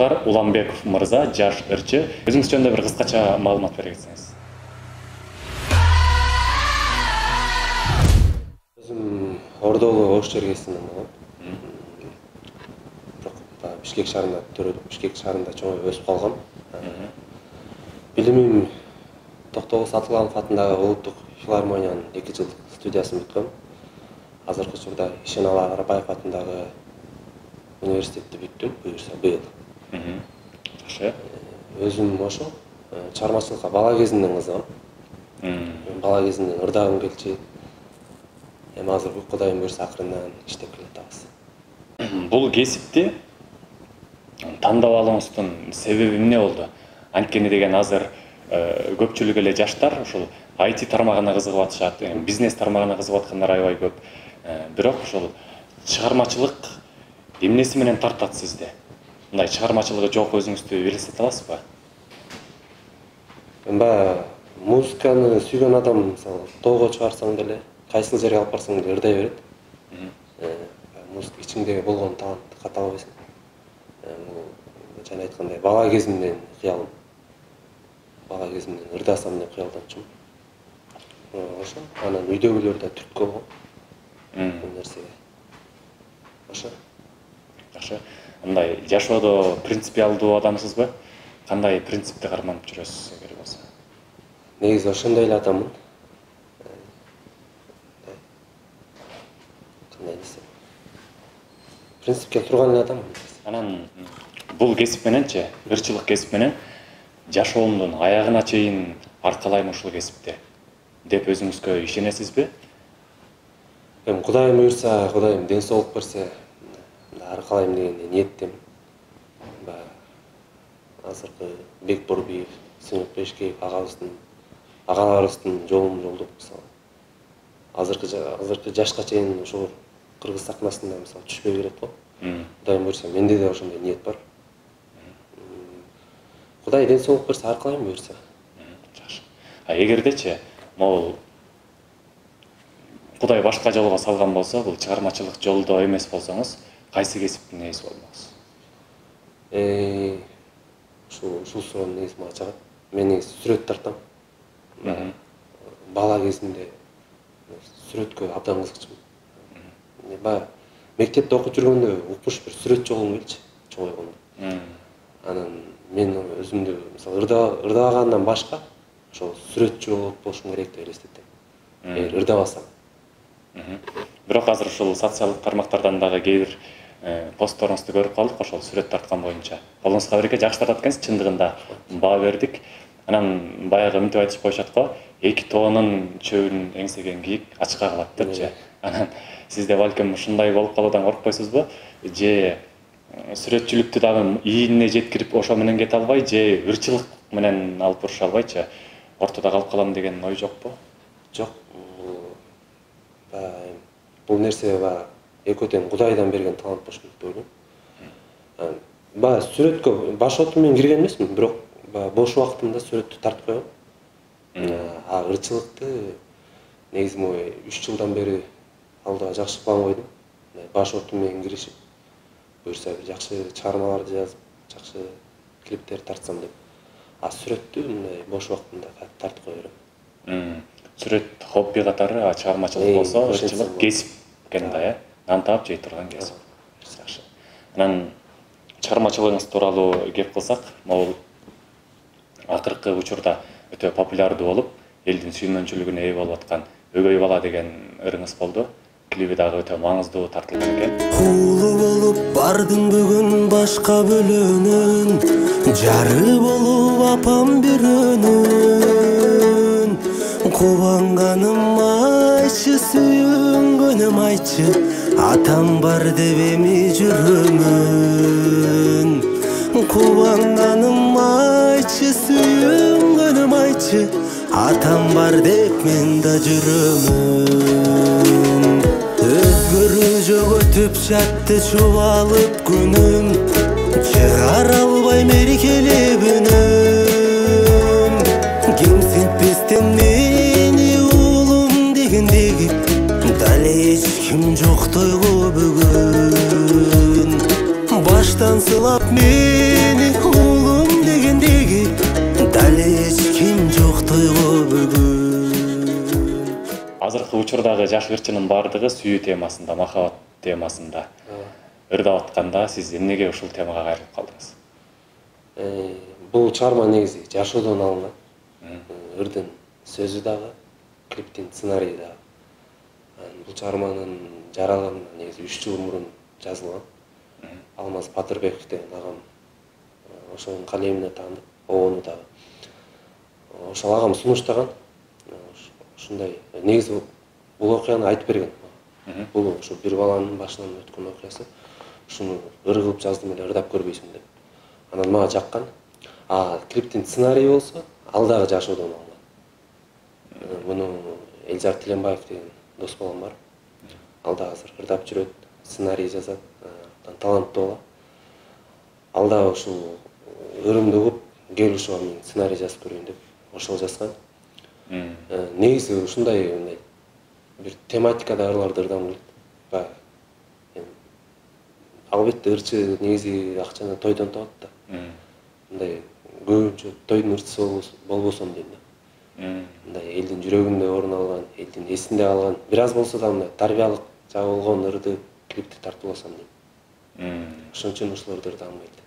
Мурдар Уламбеков мырза, жаш ырчы. Өзүңүз жөнүндө бир кыскача маалымат бере кетсеңиз. Өзүм Ордолу Ош чергесинен болом. Бишкек шаарында төрөдүм. Бишкек шаарында чоңоюп өсүп калгам. Билимим Токтогул Сатылганов атындагы улуттук филармониянын 2 жылдык студиясын бүткөм. Азыркы учурда Ишеналы Арапаев атындагы университетти бүттүм, буюрса быйыл. Жакшы. Өзүм ошо чыгармачылыкка бала кезимден кызыгам. Бала кезимден ырдагым келчү. Эми азыр Кудайым буйрса акырындан иштеп келатабыз. Бул кесипти тандап алууңуздун себеби эмне болду? Анткени деген азыр көпчүлүк эле жаштар ушул IT тармагына кызыгып атышат, бизнес тармагына кызыгып аткандар аябай көп. Бирок ушул чыгармачылык эмнеси менен тартат сизди? Мындай чыгармачылыгы жок өзүңүздү элестете аласызбы? Музыканы сүйгөн адам мисалы тоого чыгарсаң деле, кайсыл жерге алып барсаң деле ырдай берет. Музыка ичиңдеги болгон талантты ката албайсың. Жана айткандай бала кезимден кыялым. Бала кезимден ырдасам деп кыялданчумун. Ошо анан үйдөгүлөр да түрткү болгон. Бул нерсеге. Ошо. Жакшы. Мындай жашоодо принципиалдуу адамсызбы? Кандай принципти карманып жүрөсүз эгер болсо? Негизи ошондой эле адаммын. Кандай десем? Принципке турган эле адаммын. Анан бул кесип мененчи, ырчылык кесип менен жашоомдун аягына чейин аркалайм ушул кесипти деп өзүңүзгө ишенесизби? Эми Кудайым буйрса, Кудайым ден соолук берсе, аркалайм дегенге ниеттемин. Азыркы Бек Борбиев, Сыймык Бешкеев агаларыбыздын жолдоп мисалы. Азыркы жашка чейин ошол кыргыз сахнасында мисалы түшпөй берет го. Кудайым буйрса, менде да ошондой ниет бар. Кудай ден соолук берсе, аркалайм буйрса. Жакшы. Эгердечи, могул Кудай башка жолго салган болсо, бул чыгармачылык жолдо эмес болсоңуз, кайсы кесиптин ээси болмоксуз? Ушул суроонун негизи мага жагат. Мен негизи сүрөт тартам. Бала кезимде сүрөткө абдан кызыкчумун. Мектепте окуп жүргөндө укмуш бир сүрөтчү болгум келчү, чоңойгондо. Анан мен өзүмдү мисалы ырдагандан башка ошол сүрөтчү болушум керек деп элестетем. Эгер ырдабасам. Бирок азыр ушул социалдык тармактардан дагы кээ бир постторуңузду көрүп калдык ошол сүрөт тарткан боюнча. Колуңузга береке, жакшы тартат экенсиз, чындыгында баа бердик. Анан баягы мынтип айтышып коюшат го, 2 тоонун чөбүн эңсеген кийик ачка калат депчи. Анан сизде балким ушундай болуп калуудан коркпойсузбу? Же сүрөтчүлүктү дагы ийине жеткирип ошо менен кете албай, же ырчылык менен алып буруша албайчы? Ортодо калып калам деген ой жокпу? Жок. Бул нерсе экөө тең Кудайдан берген талант болуш керек деп ойлойм. Сүрөткө баш оту менен кирген эмесмин, бирок бош убактымда сүрөттү тартып коем. Ырчылыкты негизи 3 жылдан бери алдыга жакшы план койдум. Баш оту менен киришип, буйрса бир жакшы чыгармаларды жазып, жакшы клиптер тартсам деп. Сүрөттү мындай бош убактымда тартып кое берем. Сүрөт хобби катары, чыгармачылык болсо, ырчылык кесип экен да, нан таап жей турган кесип. Жакшы. Анан чыгармачылыгыңыз тууралуу кеп кылсак, могул акыркы учурда өтө популярдуу болуп, элдин сүймөнчүлүгүнө ээ болуп аткан Өгөй бала деген ырыңыз болду. Клиби дагы өтө маңыздуу тартылган экен. Кулу болуп бардың бүгүн башка бөлөнүн, жары болуп апам бирөөнүн. Кубанганым айчы, сүйүнгөнүм айчы, атам бар деп эми жүрөмүн. Кубанганым айчы, сүйүнгөнүм айчы, атам бар деп мен да жүрөмүн. Өзгөрүү жөгөтүп жатты чубалып күнүм, чыгара албай мерекелеп үнүм. Кемсинтпестен мени уулум дегендеги, дал эч ким жок тойго бүгүн. Баш баштан сылап мени уулум дегендеги дал эч ким жок тойго бүгүн. Азыркы учурдагы жаш ырчынын бардыгы сүйүү темасында, махабат темасында ырдап атканда сиз эмнеге ушул темага кайрылып калдыңыз? Бул чыгарма негизи жашоодон алынган. Ырдын сөзү дагы, клиптин сценарийи дагы. Бул чыгарманын жаралганына негизи 3 жыл мурун жазылган. Алмаз Батырбеков деген агам ошонун калемине таандык, обону дагы. Ошол агам сунуштаган. Ушундай негизи бул окуяны айтып берген. Бул ошо бир баланын башынан өткөн окуясы. Ушуну ыр кылып жаздым эле, ырдап көрбөйсүң деп. Анан мага жаккан. Клиптин сценарийи болсо, ал дагы жашоодон алынган. Муну Элжар Тиленбаев деген дос балам бар. Ал да азыр ырдап жүрөт, сценарий жазат, таланттуу бала. Ал да ушул ырымды угуп, кел ушуга мен сценарий жазып көрөйүн деп ошол жазган. Негизи ушундай бир тематикада ырларды ырдагым келет. Албетте ырчы негизи акчаны тойдон табат да. Мындай көбүнчө тойдун ырчысы болбосом дейм да. Мындай элдин жүрөгүндө орун алган, элдин эсинде калган, бир аз болсо да мындай тарбиялык жагы болгон ырды клипти тартууласам дейм. Ошон үчүн ушуларды ырдагым келди.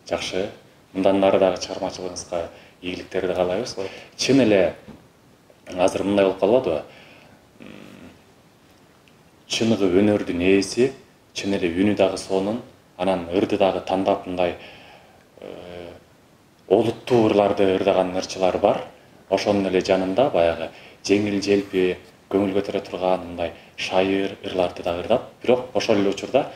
Жакшы. Мындан нары дагы чыгармачылыгыңызга ийгиликтерди каалайбыз. Чын эле азыр мындай болуп калбадыбы? Чыныгы өнөрдүн ээси, чын эле үнү дагы сонун, анан ырды дагы тандап мындай олуттуу ырларды ырдаган ырчылар бар. Ошонун эле жанында баягы жеңил желпи, көңүл көтөрө турган мындай шайыр ырларды дагы ырдап, бирок ошол эле учурда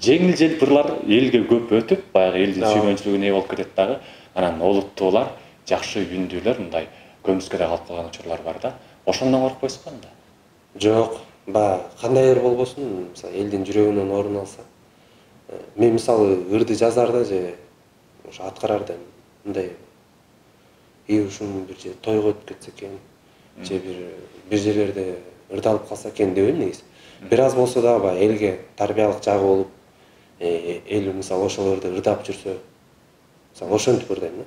жеңил желпи ырлар элге көп өтүп, баягы элдин сүйгөнчүлүгүнө ээ болуп кетет дагы. Анан олуттуулар, жакшы үндүүлөр мындай көмүскөдө калып калган учурлар бар да. Ошондон коркпойсузбу анда? Жок, кандай ыр болбосун, мисалы элдин жүрөгүнөн орун алса. Мен мисалы ырды жазарда же ошо аткарарда мындай ушуну бир же тойго өтүп кетсе экен, же бир жерлерде ырдалып калса экен дебейм негизи. Бир аз болсо да баягы элге тарбиялык жагы болуп, эл мисалы ошол ырды ырдап жүрсө, мисалы ошентип ырдайм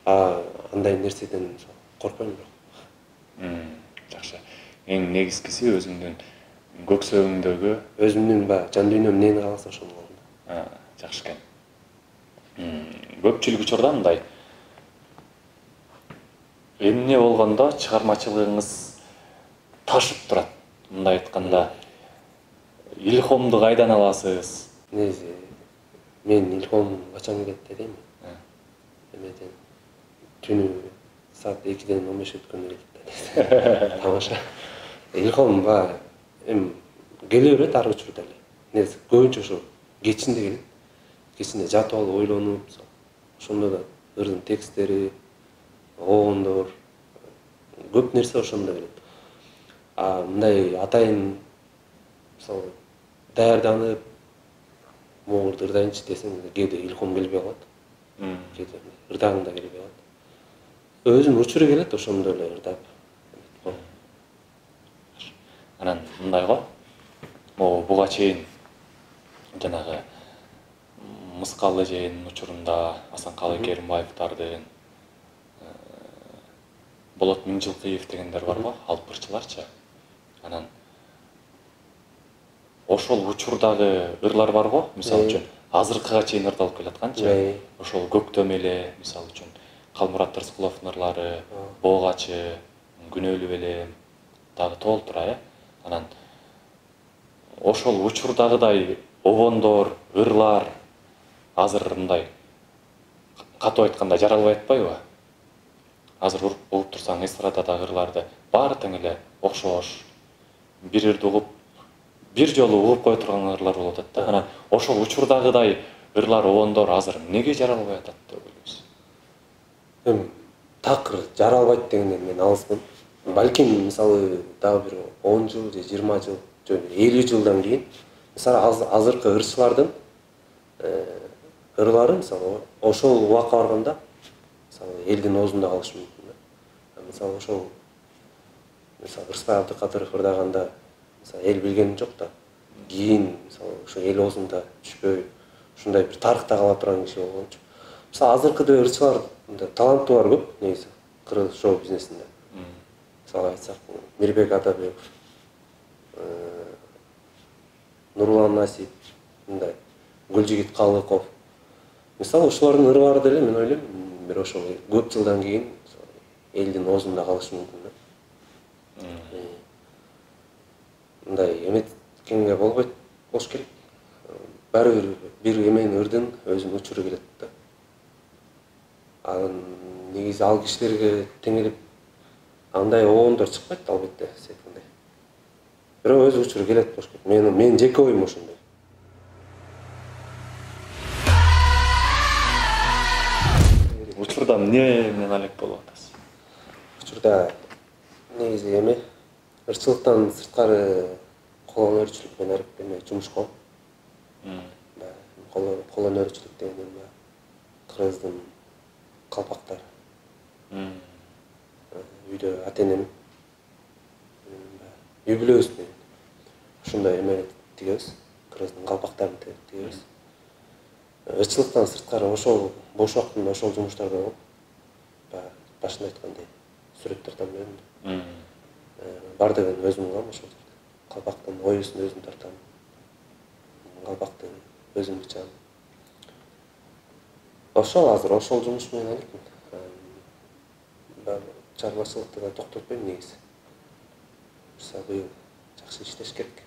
да. Андай нерседен коркпойм бирок. Жакшы. Эң негизгиси өзүңдүн көксөгүңдөгү, өзүмдүн жан дүйнөм эмнени кааласа ошону кылам. Жакшы экен. Көпчүлүк учурда мындай эмне болгондо чыгармачылыгыңыз ташып турат. Мындай айтканда, илхомду кайдан аласыз? Негизи мен илхом качан келет дейм. Эмеден түнү саат 2-ден 15 өткөндө келет. Тамаша. Илхом келе берет ар учурда эле. Негизи көбүнчө ошо кечинде келет. Кечинде жатып алып ойлонуп, ошондо да ырдын текстери, обондор, көп нерсе ошондо келет. Мындай атайын мисалы даярданып могурду ырдайынчы десең, кээде илхом келбей калат. Кээде ырдагың да келбей калат. Өзүнүн учуру келет, ошондо эле ырдап. Анан мындай го, буга чейин жанагы Мыскалы жээнин учурунда Асанкалы Керимбаевдардын, Болот Миңжилкыев дегендер бар го, алып ырчыларчы. Анан ошол учурдагы ырлар бар го, мисалы үчүн азыркыга чейин ырдалып келатканчы. Ошол Көктөм эле, мисалы үчүн Калмурат Рыскуловдун ырлары, Боогачы, Күнөөлүү элем дагы толтура, Анан ошол учурдагыдай обондор, ырлар азыр мындай катуу айтканда жаралбай атпайбы? Азыр угуп турсаң эстрададагы ырларды баары тең эле окшош, бир ырды угуп, бир жолу угуп кое турган ырлар болуп атат да. Анан ошол учурдагыдай ырлар, обондор азыр эмнеге жаралбай атат деп ойлойсуз? Такыр жаралбайт дегенден мен алыспын. Балким мисалы дагы бир 10 жыл же 20 жыл, же 50 жылдан кийин мисалы азыркы ырчылардын ырлары мисалы ошол убакка барганда мисалы элдин оозунда калышы мүмкүн да. Мисалы ошол Рыскай Абдыкадыров ырдаганда мисалы эл билген жок да. Кийин мисалы ошо эл оозунда түшпөй ушундай бир тарыхта кала турган киши болгончу. Мисалы азыркыда ырчылар таланттуулар көп негизи кыргыз шоу бизнесинде. Мисалы айтсак Мирбек Атабеков, Нурлан Насип, мындай Гүлжигит Калыков. Мисалы ушулардын ырбары деле мен ойлойм бир ошол көп жылдан кийин элдин оозунда калышы мүмкүн да. Мындай эметкенге болуш керек. Баары бир эмени ырдын өзүнүн учуру келет да. Анан негизи ал кишилерге теңелип андай оондар чыкпайт албетте секинде. Бирок өз учуру келет болуш керек. Менин жеке оюм ошондой. Учурда эмне менен алек болуп атасыз? Учурда негизи эме ырчылыктан сырткары кол өнөрчүлүк менен эме жумушком. Кол өнөрчүлүк дегенде кыргыздын калпактары. Үйдө ата-энем үй бүлөбүз менен ушундай эме тигебиз, кыргыздын калпактарын тигебиз. Ырчылыктан сырткары ошол бош убактымда ошол жумуштарда болуп, башында айткандай сүрөт тартам мен. Бардыгын өзүм кылам ошол жерде. Калпактын оюсун өзүм тартам. Калпакты өзүм бичам. Ошол азыр ошол жумуш менен алекмин. Чарбачылыкты да токтотпойм негизи. Быйыл жакшы иштеш керек.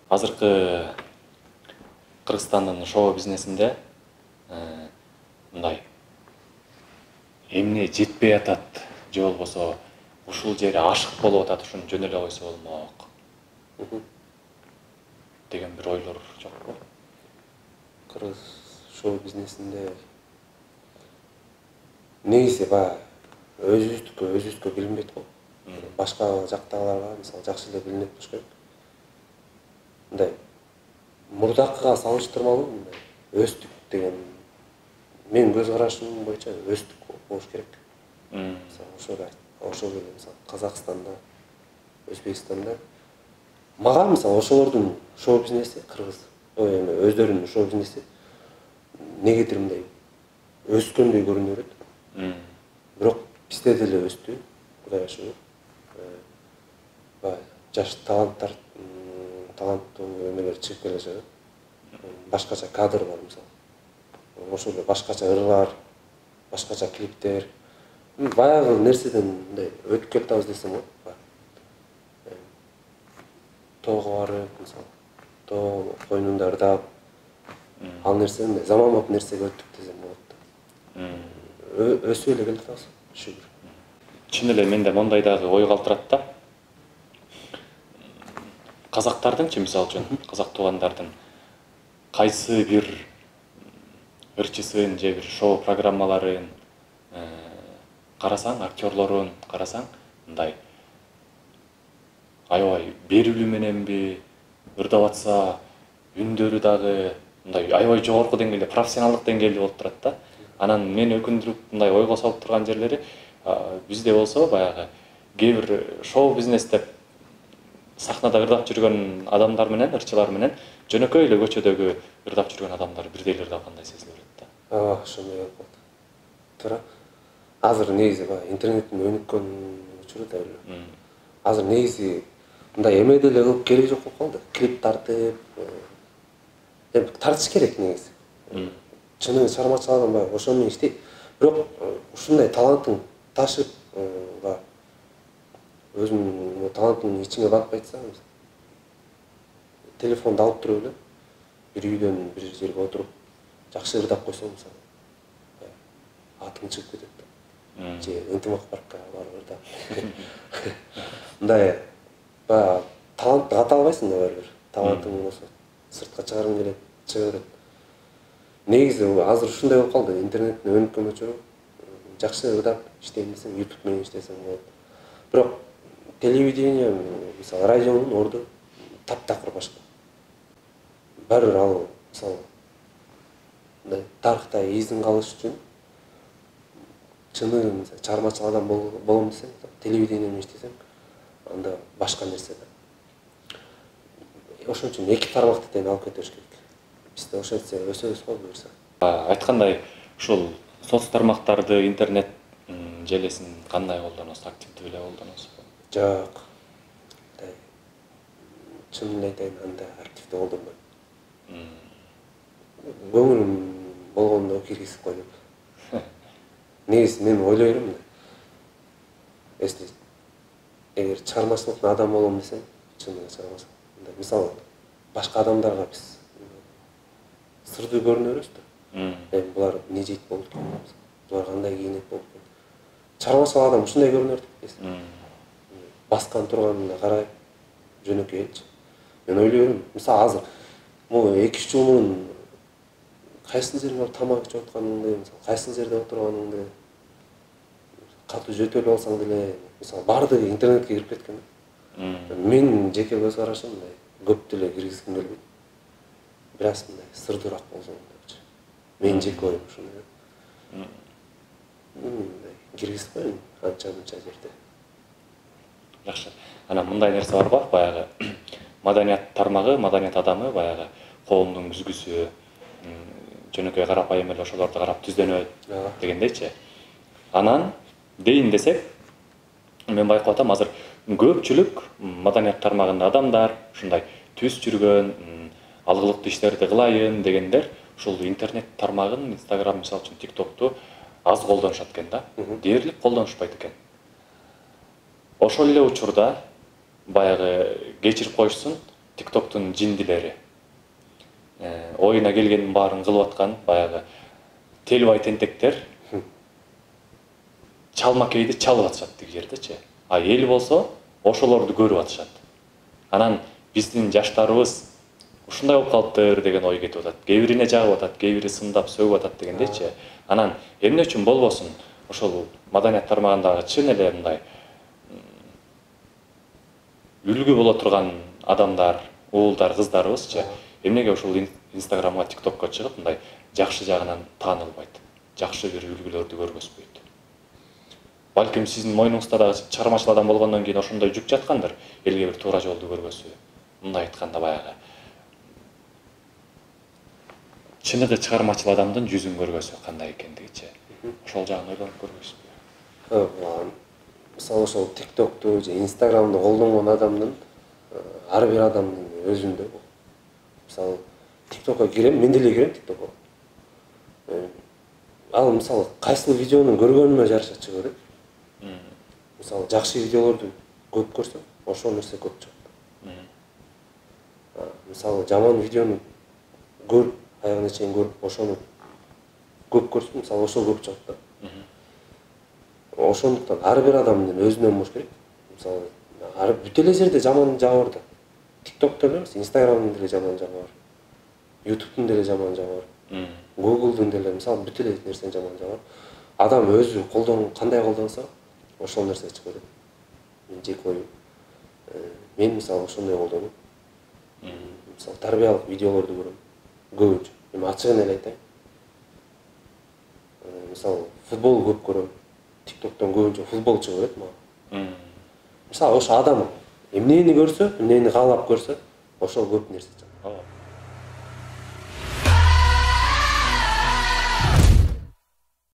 Азыркы Кыргызстандын шоу бизнесинде мындай эмне жетпей атат же болбосо ушул жери ашык болуп атат, ушуну жөн эле койсо болмок деген бир ойлор жокпу? Кыргыз шоу бизнесинде негизи өзүбүздүкү билинбейт го. Башка жактагыларга мисалы жакшы эле билинет болуш керек. Мындай мурдакыга салыштырмалуу мындай өстүк деген менин көз карашым боюнча өстүк болуш керек. Мисалы ошол эле мисалы Казакстанда, Өзбекстанда мага мисалы ошолордун шоу бизнеси кыргыз эме өздөрүнүн шоу бизнеси негедир мындай өскөндөй көрүнө берет. Бирок бизде деле өстү, Кудайга шүгүр. Жаш таланттуу эмелер чыгып келе жатат. Башкача кадр бар мисалы. Ошол эле башкача ырлар, башкача клиптер. Баягы нерседен мындай өтүп кетебиз десем болот. Тоого барып, мисалы, тоо койнунда ырдап, ал нерсе мындай заманбап нерсеге өттүк десем болот. Өсүп эле келатабыз, шүгүр. Чын эле менде мондай дагы ой калтырат да. Казактардыңчы мисалы үчүн, казак туугандардын кайсы бир ырчысын же бир шоу программаларын карасаң, актерлорун карасаң, мындай аябай берилүү мененби ырдап атса, үндөрү дагы мындай аябай жогорку деңгээлде, профессионалдык деңгээлде болуп турат да. Анан мени өкүндүрүп мындай ойго салып турган жерлери бизде болсо баягы кээ бир шоу бизнес деп сахнада ырдап жүргөн адамдар менен, ырчылар менен жөнөкөй эле көчөдөгү ырдап жүргөн адамдар бирдей эле ырдагандай сезиле берет да. Ошондой болот. Туура. Азыр негизи интернеттин өнүккөн учуру да эле. Азыр негизи мындай эме деле кылып кереги жок болуп калды. Клип тартып, тартыш керек негизи. Чыны чармачыл адам ошол менен иштейт. Бирок ушундай талантың ташып өзүнүн талантын ичиңе батпай атса, телефонду алып туруп эле бир үйдөн бир жерге отуруп жакшы ырдап койсоң, мисалы, атың чыгып кетет да. Же ынтымак паркка барып ырдап. Мындай талантты ката албайсың да баары бир. Талантың болсо сыртка чыгаргың келет, чыга берет. Негизи азыр ушундай болуп калды, интернеттин өнүккөн учуру жакшы ырдап иштейм десең, YouTube менен иштесең болот. Бирок телевидение, мисалы, радионун орду таптакыр башка. Баары бир ал, мисалы, мындай тарыхта изин калыш үчүн чыны чармачыл адам болом десең, телевидение менен иштесең, анда башка нерсе да. Ошон үчүн эки тармакты тең алып кетиш керек. Бизде ошентсе өсөбүз го буюрса. Айткандай, ушул соц тармактарды, интернет желесин кандай колдоносуз? Активдүү эле колдоносузбу? Жок. Чын эле айтайын, андай активдүү колдонбойм. Көңүлүм болгондо киргизип коюм. Негизи мен ойлойм да. Если эгер чыгармачылыктын адам болом десең, чын эле чыгармачылык. Мисалы, башка адамдарга биз сырдуу көрүнөбүз да. Булар не жейт болуп экен, булар кандай кийинет болуп экен. Чыгармачыл адам ушундай көрүнөр дейт. Баскан турганына карай жөнөкөй элчи. Мен ойлойм, мисалы азыр могу 2-3 жыл мурун кайсыл жерге барып тамак ичип атканыңды, мисалы кайсыл жерде отурганыңды, катуу жөтөлүп алсаң деле, мисалы баардыгы интернетке кирип кеткен. Мен жеке көз карашым мындай, көп деле киргизгим келбейт. Бираз мындай сырдуураак болсо депчи. Мен жеке оюм ушундай. Мындай киргизип коюм анча-мынча жерде. Жакшы. Анан мындай нерсе бар го, баягы маданият тармагы, маданият адамы, баягы коомдун күзгүсү, жөнөкөй карапайым эле ошолорду карап түздөнөт дегендейчи. Анан дейин десек, мен байкап атам, азыр көпчүлүк маданият тармагында адамдар ушундай түз жүргөн, алгылыктуу иштерди кылайын дегендер ушул интернет тармагын, Instagram мисалы үчүн TikTok'ту аз колдонушат экен да. Дээрлик колдонушпайт экен. Ошол эле учурда баягы кечирип коюшсун TikTok'тун жиндилери. Оюна келгендин баарын кылып аткан баягы телбай тентектер чалмакейди чалып атышат тиги жердечи. А эл болсо ошолорду көрүп атышат. Анан биздин жаштарыбыз ушундай болуп калыптыр деген ой кетип атат. Кээ бирине жагып атат, кээ бири сындап сөгүп атат дегендейчи. Анан эмне үчүн болбосун? Ошол маданият тармагындагы чын эле мындай үлгү боло турган адамдар, уулдар, кыздарыбызчы эмнеге ушул Instagramга, TikTokко чыгып мындай жакшы жагынан таанылбайт, жакшы бир үлгүлөрдү көргөзбөйт. Балким сиздин мойнуңузда дагы чыгармачыл адам болгондон кийин ошондой жүк жаткандыр, элге бир туура жолду көргөзүү. Мындай айтканда баягы чыныгы чыгармачыл адамдын жүзүн көргөзүү кандай экендигичи. Ошол жагын ойлонуп көрбөйсүзбү? Мисалы ошол TikTok'ту же Instagram'ды колдонгон адамдын ар бир адамдын өзүндө. Мисалы TikTok'ко кирем, мен деле кирем TikTok'ко. Ал мисалы кайсыл видеону көргөнүмө жараша чыга берет. Мисалы жакшы видеолорду көп көрсөм, ошол нерсе көп чыгат. Мисалы жаман видеону көрүп, аягына чейин көрүп, ошону көп көрсөм, мисалы ошол көп чыгат да. Ошондуктан ар бир адамдын өзүнөн болуш керек. Мисалы бүт эле жерде жаман жагы бар да. TikTok'то эле эмес, Instagram'дын деле жаман жагы бар. YouTube'дун деле жаман жагы бар. Google'дун деле мисалы бүт эле нерсенин жаман жагы бар. Адам өзү кандай колдонсо, ошол нерсе чыга берет. Мен жеке оюм. Мен мисалы ошондой колдонуп, мисалы тарбиялык видеолорду көрөм. Көбүнчө. Мен ачыгын эле айтайын. Мисалы футбол көп көрөм. TikTok'тон көбүнчө футбол чыга берет мага. Мисалы ошо адам эмнени көрсө, эмнени каалап көрсө, ошол көп нерсе чыгат.